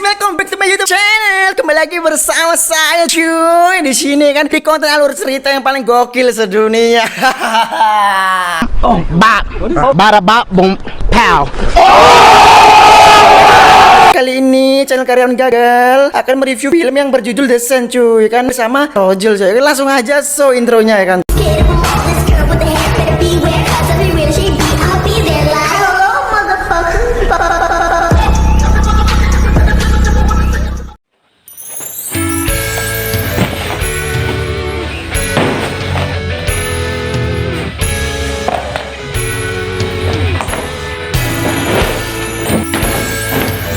welcome back to my YouTube channel. Kembali lagi bersama saya cuy. Di sini kan di konten alur cerita yang paling gokil sedunia. Oh, bada bom, pow. Kali ini channel Karyawan Gagal akan mereview film yang berjudul The Sen cuy, kan bersama Rojul cuy. Langsung aja so intronya ya kan.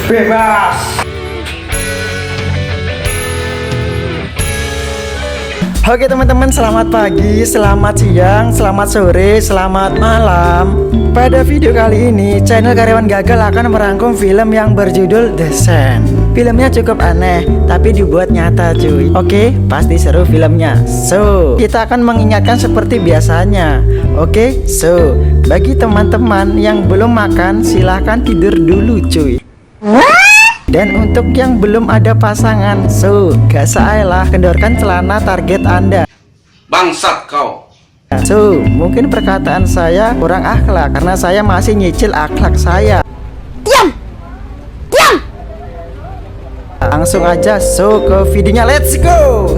Bebas. Oke teman-teman, selamat pagi, selamat siang, selamat sore, selamat malam. Pada video kali ini, channel Karyawan Gagal akan merangkum film yang berjudul The Sen. Filmnya cukup aneh, tapi dibuat nyata cuy. Oke, pasti seru filmnya. So, kita akan mengingatkan seperti biasanya. Oke, so, bagi teman-teman yang belum makan, silahkan tidur dulu cuy. Dan untuk yang belum ada pasangan, so, gak salah kendorkan celana target Anda. Bangsat kau. So, mungkin perkataan saya kurang akhlak karena saya masih nyicil akhlak saya. Diam! Diam! Langsung aja so ke videonya, let's go.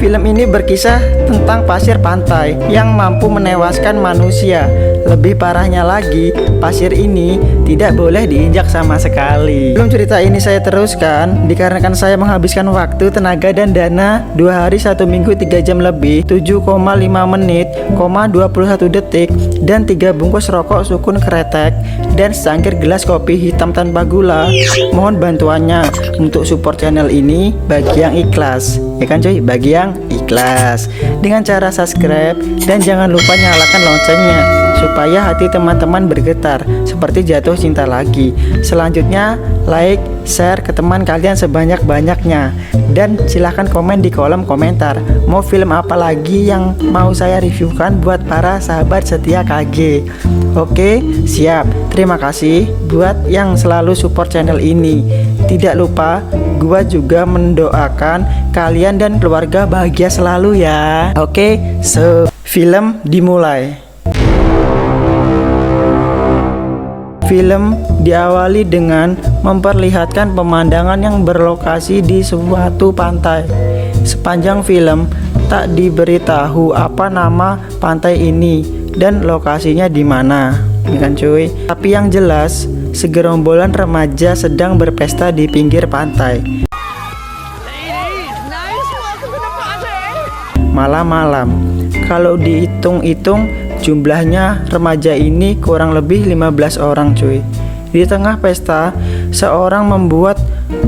Film ini berkisah tentang pasir pantai yang mampu menewaskan manusia. Lebih parahnya lagi, pasir ini tidak boleh diinjak sama sekali. Belum cerita ini saya teruskan dikarenakan saya menghabiskan waktu, tenaga, dan dana 2 hari 1 minggu 3 jam lebih 7,5 menit, 21 detik, dan 3 bungkus rokok sukun kretek, dan secangkir gelas kopi hitam tanpa gula. Mohon bantuannya untuk support channel ini bagi yang ikhlas, ya kan cuy, bagi yang ikhlas, dengan cara subscribe dan jangan lupa nyalakan loncengnya supaya hati teman-teman bergetar seperti jatuh cinta lagi. Selanjutnya like, share ke teman kalian sebanyak-banyaknya, dan silahkan komen di kolom komentar mau film apa lagi yang mau saya reviewkan buat para sahabat setia KG. Oke, siap. Terima kasih buat yang selalu support channel ini. Tidak lupa gua juga mendoakan kalian dan keluarga bahagia selalu ya. Oke, so film dimulai. Film diawali dengan memperlihatkan pemandangan yang berlokasi di suatu pantai. Sepanjang film tak diberitahu apa nama pantai ini dan lokasinya di mana, kan cuy. Tapi yang jelas, segerombolan remaja sedang berpesta di pinggir pantai. Malam-malam, kalau dihitung-hitung jumlahnya remaja ini kurang lebih 15 orang cuy. Di tengah pesta, seorang membuat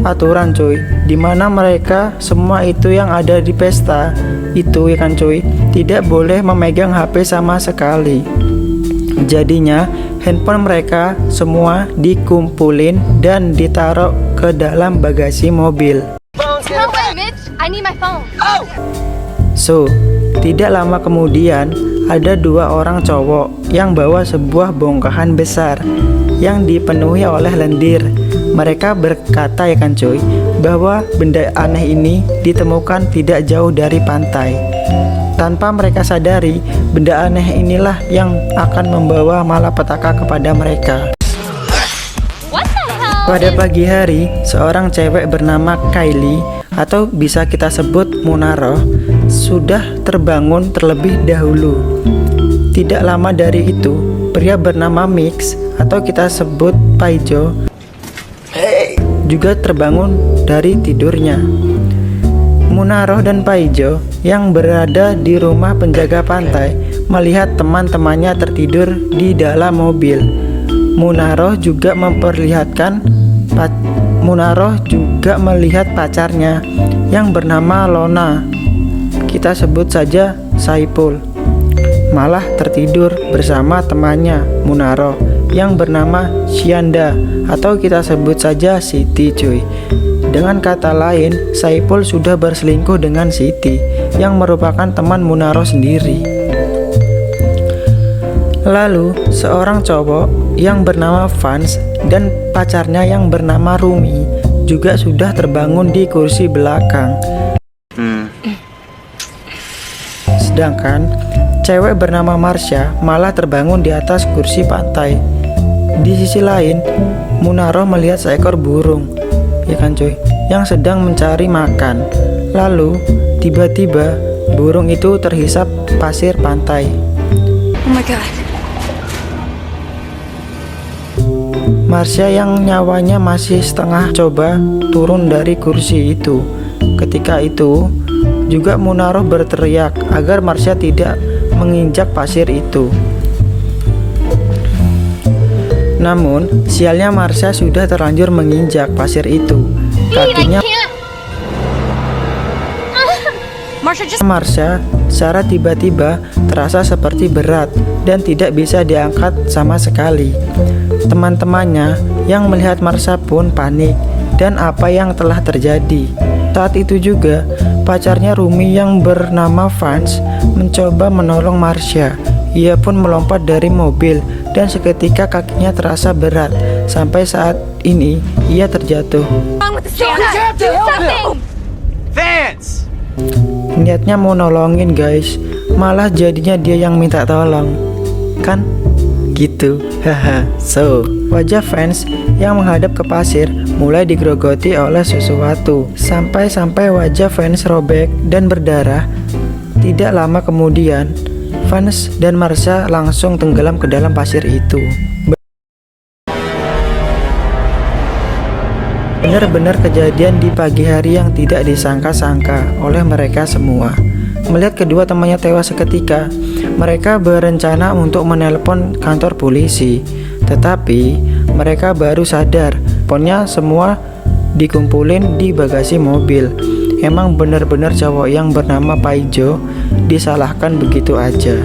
aturan cuy, dimana mereka semua itu yang ada di pesta itu, ya kan cuy, tidak boleh memegang HP sama sekali. Jadinya handphone mereka semua dikumpulin dan ditaruh ke dalam bagasi mobil. So, tidak lama kemudian ada 2 orang cowok yang bawa sebuah bongkahan besar yang dipenuhi oleh lendir. Mereka berkata, ya kan cuy, bahwa benda aneh ini ditemukan tidak jauh dari pantai. Tanpa mereka sadari, benda aneh inilah yang akan membawa malapetaka kepada mereka. Pada pagi hari, seorang cewek bernama Kylie, atau bisa kita sebut Munaroh, sudah terbangun terlebih dahulu. Tidak lama dari itu, pria bernama Mix, atau kita sebut Paijo, juga terbangun dari tidurnya. Munaroh dan Paijo yang berada di rumah penjaga pantai melihat teman-temannya tertidur di dalam mobil. Munaroh juga melihat pacarnya yang bernama Lona, kita sebut saja Saipul, malah tertidur bersama temannya Munaroh yang bernama Syanda, atau kita sebut saja Siti cuy. Dengan kata lain, Saipul sudah berselingkuh dengan Siti yang merupakan teman Munaroh sendiri. Lalu seorang cowok yang bernama Vans dan pacarnya yang bernama Rumi juga sudah terbangun di kursi belakang. Sedangkan cewek bernama Marsha malah terbangun di atas kursi pantai. Di sisi lain, Munaro melihat seekor burung, ya kan cuy, yang sedang mencari makan. Lalu tiba-tiba burung itu terhisap pasir pantai. Oh my god. Marsha yang nyawanya masih setengah coba turun dari kursi itu. Ketika itu juga Munaro berteriak agar Marsha tidak menginjak pasir itu. Namun sialnya Marsha sudah terlanjur menginjak pasir itu. Kakinya Marsha secara tiba-tiba terasa seperti berat dan tidak bisa diangkat sama sekali. Teman-temannya yang melihat Marsha pun panik dan apa yang telah terjadi. Saat itu juga pacarnya Rumi yang bernama Vance mencoba menolong Marsha. Ia pun melompat dari mobil dan seketika kakinya terasa berat. Sampai saat ini ia terjatuh. Vance! Niatnya mau nolongin guys, malah jadinya dia yang minta tolong. Kan? Gitu. Haha. So, wajah Vance yang menghadap ke pasir mulai digerogoti oleh sesuatu. Sampai wajah Vance robek dan berdarah. Tidak lama kemudian, Vance dan Marsha langsung tenggelam ke dalam pasir itu. Benar-benar kejadian di pagi hari yang tidak disangka-sangka oleh mereka semua. Melihat kedua temannya tewas seketika, mereka berencana untuk menelpon kantor polisi. Tetapi mereka baru sadar, ponnya semua dikumpulin di bagasi mobil. Emang benar-benar cowok yang bernama Paijo disalahkan begitu aja.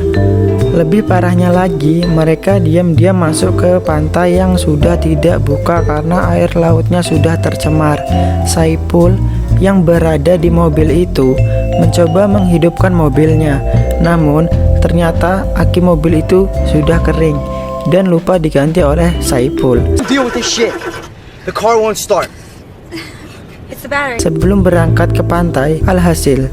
Lebih parahnya lagi, mereka diam-diam masuk ke pantai yang sudah tidak buka karena air lautnya sudah tercemar. Saipul yang berada di mobil itu mencoba menghidupkan mobilnya. Namun ternyata aki mobil itu sudah kering dan lupa diganti oleh Saipul. Deal with this shit. The car won't start. It's the battery. Sebelum berangkat ke pantai, alhasil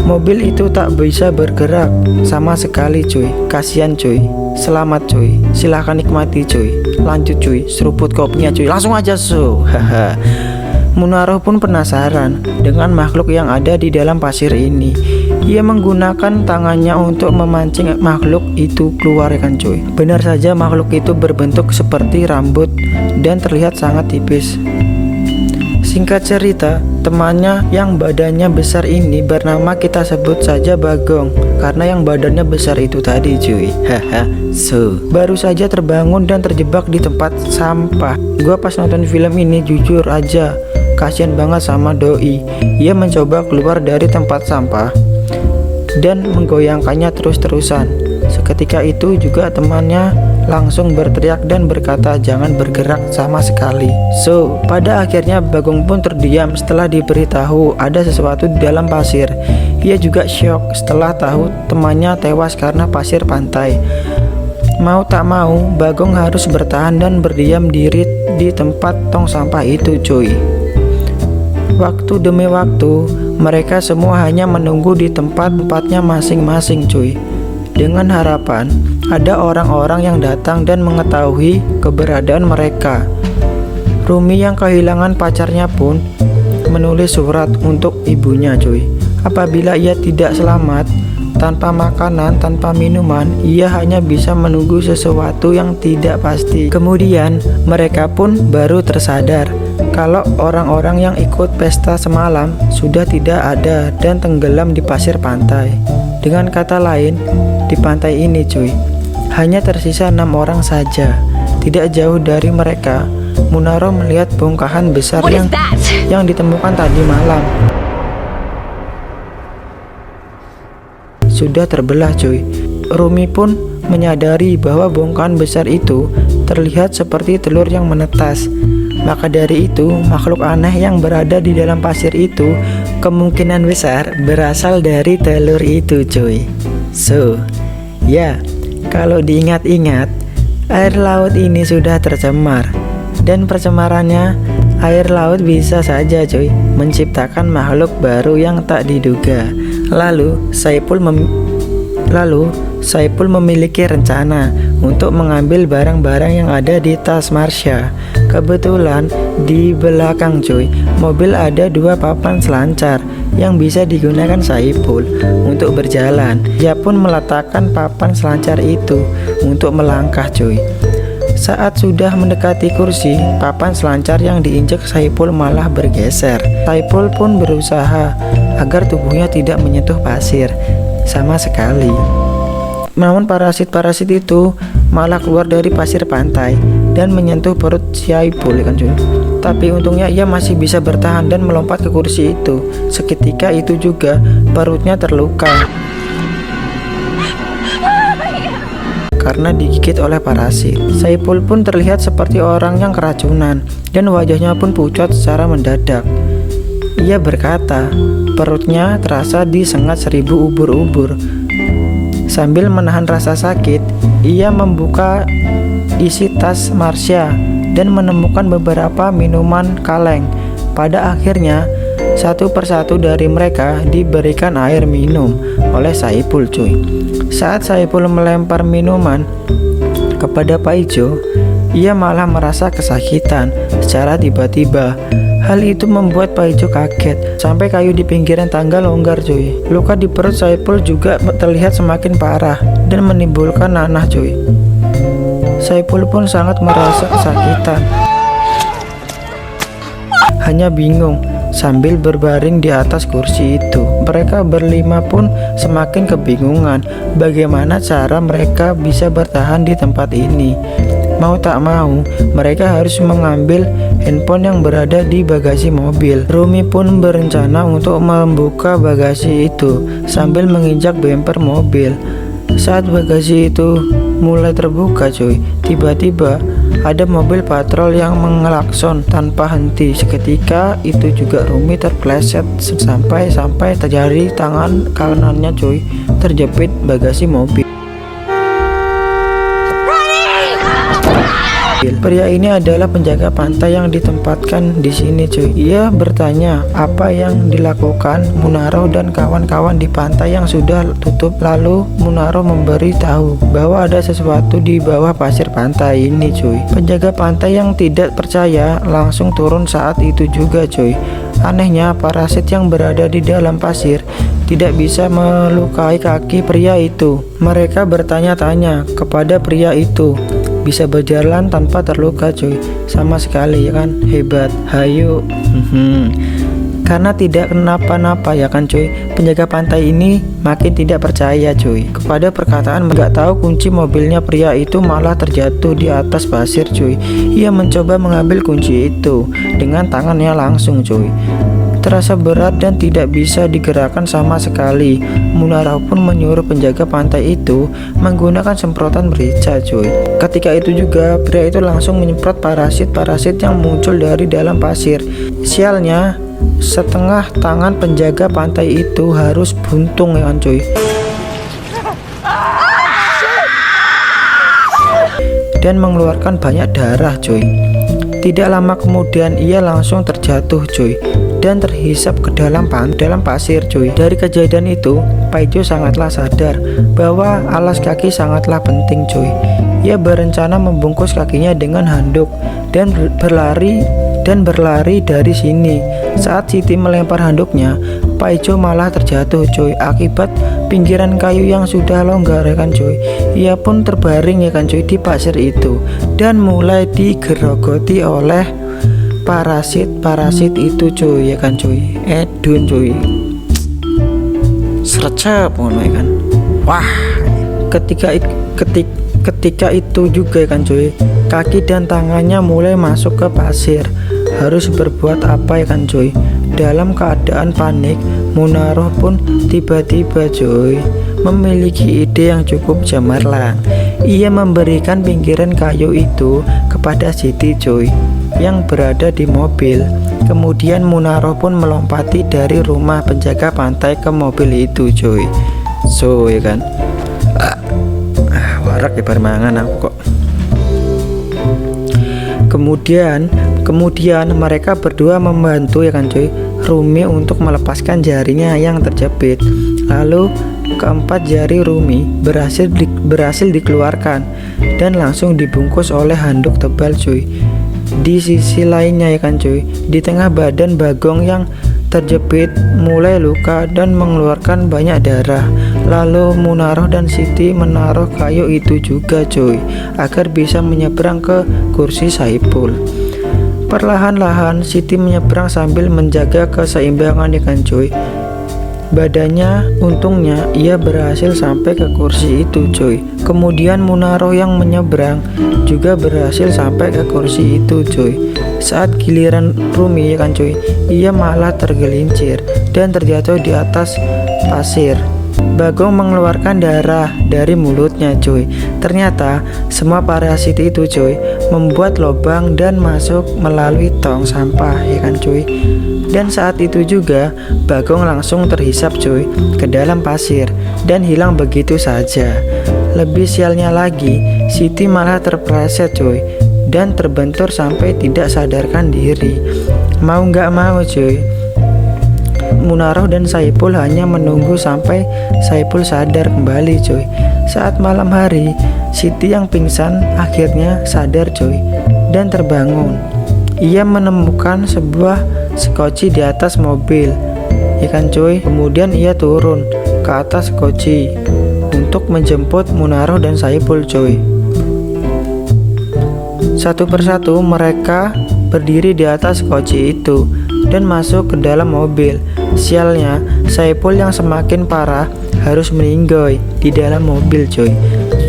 mobil itu tak bisa bergerak sama sekali cuy. Kasian cuy. Selamat cuy. Silahkan nikmati cuy. Lanjut cuy. Seruput kopinya cuy. Langsung aja so. Haha. Munaro pun penasaran dengan makhluk yang ada di dalam pasir ini. Ia menggunakan tangannya untuk memancing makhluk itu keluar kan cuy. Benar saja makhluk itu berbentuk seperti rambut dan terlihat sangat tipis. Singkat cerita, temannya yang badannya besar ini bernama kita sebut saja Bagong, karena yang badannya besar itu tadi cuy. Haha. So, baru saja terbangun dan terjebak di tempat sampah. Gua pas nonton film ini jujur aja kasian banget sama doi. Ia mencoba keluar dari tempat sampah dan menggoyangkannya terus-terusan. Seketika itu juga temannya langsung berteriak dan berkata jangan bergerak sama sekali. So, pada akhirnya Bagong pun terdiam setelah diberitahu ada sesuatu di dalam pasir. Ia juga syok setelah tahu temannya tewas karena pasir pantai. Mau tak mau, Bagong harus bertahan dan berdiam diri di tempat tong sampah itu cuy. Waktu demi waktu, mereka semua hanya menunggu di tempat-tempatnya masing-masing cuy. Dengan harapan ada orang-orang yang datang dan mengetahui keberadaan mereka. Rumi yang kehilangan pacarnya pun menulis surat untuk ibunya cuy. Apabila ia tidak selamat, tanpa makanan, tanpa minuman, ia hanya bisa menunggu sesuatu yang tidak pasti. Kemudian mereka pun baru tersadar kalau orang-orang yang ikut pesta semalam sudah tidak ada dan tenggelam di pasir pantai. Dengan kata lain, di pantai ini cuy, hanya tersisa 6 orang saja. Tidak jauh dari mereka, Munaro melihat bongkahan besar yang ditemukan tadi malam. Sudah terbelah cuy. Rumi pun menyadari bahwa bongkahan besar itu terlihat seperti telur yang menetas. Maka dari itu, makhluk aneh yang berada di dalam pasir itu kemungkinan besar berasal dari telur itu cuy. So, ya, kalau diingat-ingat, air laut ini sudah tercemar dan percemarannya Air laut bisa saja cuy menciptakan makhluk baru yang tak diduga. Lalu Saipul memiliki rencana untuk mengambil barang-barang yang ada di tas Marsha. Kebetulan di belakang cuy mobil ada 2 papan selancar yang bisa digunakan Saipul untuk berjalan. Dia pun meletakkan papan selancar itu untuk melangkah cuy. Saat sudah mendekati kursi, papan selancar yang diinjak Saipul malah bergeser. Saipul pun berusaha agar tubuhnya tidak menyentuh pasir sama sekali. Namun parasit-parasit itu malah keluar dari pasir pantai dan menyentuh perut Saipul kan cuy. Tapi untungnya ia masih bisa bertahan dan melompat ke kursi itu. Seketika itu juga perutnya terluka karena digigit oleh parasit. Saipul pun terlihat seperti orang yang keracunan dan wajahnya pun pucat secara mendadak. Ia berkata, perutnya terasa disengat 1000 ubur-ubur. Sambil menahan rasa sakit, ia membuka isi tas Marsha dan menemukan beberapa minuman kaleng. Pada akhirnya, satu persatu dari mereka diberikan air minum oleh Saipul cuy. Saat Saipul melempar minuman kepada Paijo, ia malah merasa kesakitan secara tiba-tiba. Hal itu membuat Paijo kaget sampai kayu di pinggiran tangga longgar cuy. Luka di perut Saipul juga terlihat semakin parah dan menimbulkan nanah cuy. Saipul pun sangat merasa kesakitan, hanya bingung sambil berbaring di atas kursi itu. Mereka berlima pun semakin kebingungan bagaimana cara mereka bisa bertahan di tempat ini. Mau tak mau, mereka harus mengambil handphone yang berada di bagasi mobil. Rumi pun berencana untuk membuka bagasi itu sambil menginjak bemper mobil. Saat bagasi itu mulai terbuka cuy, tiba-tiba ada mobil patrol yang mengelakson tanpa henti. Seketika itu juga Rumi terpleset sampai jari tangan kanannya cuy terjepit bagasi mobil. Pria ini adalah penjaga pantai yang ditempatkan di sini cuy. Ia bertanya apa yang dilakukan Munaro dan kawan-kawan di pantai yang sudah tutup. Lalu Munaro memberi tahu bahwa ada sesuatu di bawah pasir pantai ini cuy. Penjaga pantai yang tidak percaya langsung turun saat itu juga cuy. Anehnya parasit yang berada di dalam pasir tidak bisa melukai kaki pria itu. Mereka bertanya-tanya kepada pria itu, bisa berjalan tanpa terluka cuy, sama sekali ya kan, hebat, hayu. Karena tidak kenapa-napa ya kan cuy, penjaga pantai ini makin tidak percaya cuy kepada perkataan nggak tahu kunci mobilnya pria itu malah terjatuh di atas pasir cuy. Ia mencoba mengambil kunci itu dengan tangannya langsung cuy. Terasa berat dan tidak bisa digerakkan sama sekali. Munaro pun menyuruh penjaga pantai itu menggunakan semprotan merica cuy. Ketika itu juga pria itu langsung menyemprot parasit-parasit yang muncul dari dalam pasir. Sialnya, setengah tangan penjaga pantai itu harus buntung ya kan cuy. Dan mengeluarkan banyak darah cuy. Tidak lama kemudian ia langsung terjatuh cuy dan terhisap ke dalam pasir cuy. Dari kejadian itu, Paijo sangatlah sadar bahwa alas kaki sangatlah penting cuy. Ia berencana membungkus kakinya dengan handuk dan berlari dari sini. Saat Siti melempar handuknya, Paijo malah terjatuh cuy akibat pinggiran kayu yang sudah longgar ya kan cuy. Ia pun terbaring ya kan cuy di pasir itu dan mulai digerogoti oleh parasit itu cuy ya kan cuy. Edun cuy, sercep ngono ya kan. Wah, ketika itu juga ya kan cuy, kaki dan tangannya mulai masuk ke pasir. Harus berbuat apa ya kan cuy. Dalam keadaan panik, Munaro pun tiba-tiba cuy memiliki ide yang cukup cemerlang. Ia memberikan pinggiran kayu itu kepada Siti cuy yang berada di mobil. Kemudian Munaro pun melompati dari rumah penjaga pantai ke mobil itu cuy. So ya kan, warak ya mangan aku kok. Kemudian Kemudian mereka berdua membantu ya kan cuy Rumi untuk melepaskan jarinya yang terjepit. Lalu keempat jari Rumi berhasil dikeluarkan dan langsung dibungkus oleh handuk tebal cuy. Di sisi lainnya ya kan cuy, di tengah badan Bagong yang terjepit mulai luka dan mengeluarkan banyak darah. Lalu Munaroh dan Siti menaruh kayu itu juga cuy agar bisa menyeberang ke kursi Saipul. Perlahan-lahan Siti menyeberang sambil menjaga keseimbangan ya kan cuy. Badannya untungnya ia berhasil sampai ke kursi itu cuy. Kemudian Munaroh yang menyeberang juga berhasil sampai ke kursi itu cuy. Saat giliran Rumi ya kan cuy, ia malah tergelincir dan terjatuh di atas pasir. Bagong mengeluarkan darah dari mulutnya cuy. Ternyata semua parasit itu cuy membuat lubang dan masuk melalui tong sampah ya kan cuy. Dan saat itu juga Bagong langsung terhisap cuy ke dalam pasir dan hilang begitu saja. Lebih sialnya lagi, Siti malah terpleset cuy dan terbentur sampai tidak sadarkan diri. Mau nggak mau cuy, Munaroh dan Saipul hanya menunggu sampai Saipul sadar kembali cuy. Saat malam hari, Siti yang pingsan akhirnya sadar cuy dan terbangun. Ia menemukan sebuah skoci di atas mobil ya kan cuy. Kemudian ia turun ke atas skoci untuk menjemput Munaroh dan Saipul cuy. Satu persatu mereka berdiri di atas skoci itu dan masuk ke dalam mobil. Sialnya, Saipul yang semakin parah harus meninggoy di dalam mobil cuy.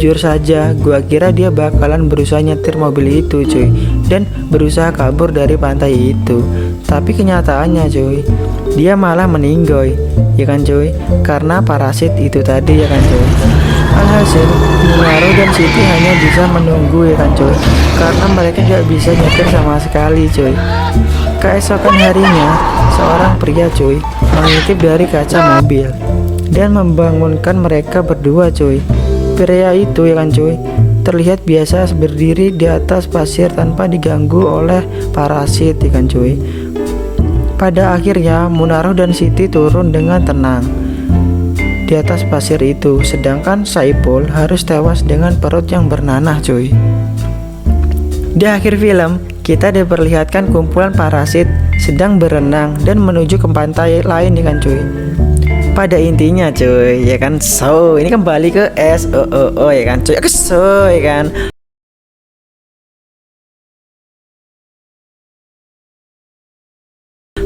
Jujur saja, gua kira dia bakalan berusaha nyetir mobil itu cuy dan berusaha kabur dari pantai itu. Tapi kenyataannya cuy, dia malah meninggoy ya kan cuy, karena parasit itu tadi ya kan cuy. Alhasil, Munaroh dan Siti hanya bisa menunggu ya kan cuy, karena mereka gak bisa nyetir sama sekali cuy. Keesokan harinya, seorang pria cuy mengintip dari kaca mobil dan membangunkan mereka berdua cuy. Pria itu ya kan cuy terlihat biasa berdiri di atas pasir tanpa diganggu oleh parasit ya kan cuy. Pada akhirnya Munaroh dan Siti turun dengan tenang di atas pasir itu, sedangkan Saipul harus tewas dengan perut yang bernanah cuy. Di akhir film kita diperlihatkan kumpulan parasit sedang berenang dan menuju ke pantai lain ya kan cuy. Pada intinya cuy ya kan, so ini kembali ke SOOO ya kan cuy, so ya kan.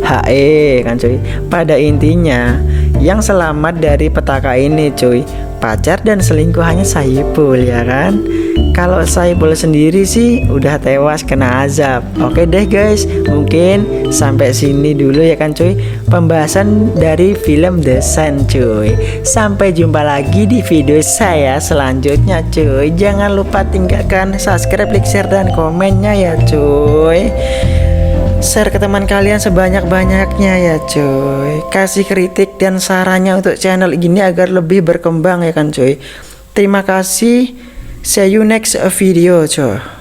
HE kan cuy. Pada intinya yang selamat dari petaka ini cuy pacar dan selingkuhannya Saipul ya kan. Kalau Saipul sendiri sih udah tewas kena azab. Oke deh guys, mungkin sampai sini dulu ya kan cuy pembahasan dari film The Sun cuy. Sampai jumpa lagi di video saya selanjutnya cuy. Jangan lupa tinggalkan subscribe, like, share, dan komennya ya cuy. Share ke teman kalian sebanyak-banyaknya ya cuy. Kasih kritik dan sarannya untuk channel ini agar lebih berkembang ya kan cuy. Terima kasih. See you next video cuy.